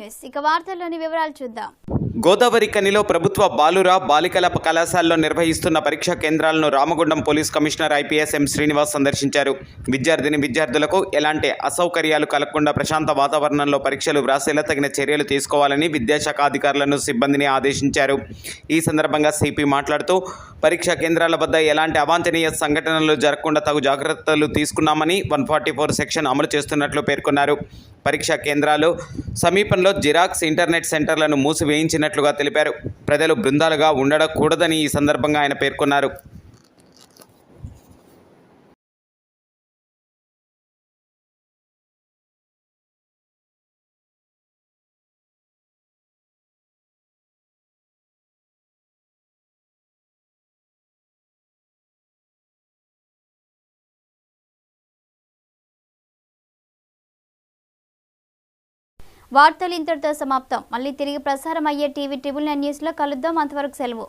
News. ఇక వార్తల్లోని వివరాలు చూద్దాం. గోదావరి కనిలో ప్రభుత్వ బాలుర బాలికల కళాశాలలో నిర్వహిస్తున్న పరీక్షా కేంద్రాలను రామగుండం పోలీస్ కమిషనర్ ఐపీఎస్ ఎం శ్రీనివాస్ సందర్శించారు. విద్యార్థులకు ఎలాంటి అసౌకర్యాలు కలగకుండా ప్రశాంత వాతావరణంలో పరీక్షలు వ్రాసేలా తగిన చర్యలు తీసుకోవాలని విద్యాశాఖ అధికారులను సిబ్బందిని ఆదేశించారు. ఈ సందర్భంగా సిపి మాట్లాడుతూ పరీక్షా కేంద్రాల వద్ద ఎలాంటి అవాంఛనీయ సంఘటనలు జరగకుండా తగు జాగ్రత్తలు తీసుకున్నామని 144 సెక్షన్ అమలు చేస్తున్నట్లు పేర్కొన్నారు. పరీక్షా కేంద్రాలు సమీపంలో జిరాక్స్ ఇంటర్నెట్ సెంటర్లను మూసివేయించినట్లుగా తెలిపారు. ప్రజలు బృందాలుగా ఉండకూడదని ఈ సందర్భంగా ఆయన పేర్కొన్నారు. వార్తలు ఇంతటితో సమాప్తం. మళ్ళీ తిరిగి ప్రసారం అయ్యే టీవీ 9 న్యూస్లో కలుద్దాం. అంతవరకు సెలవు.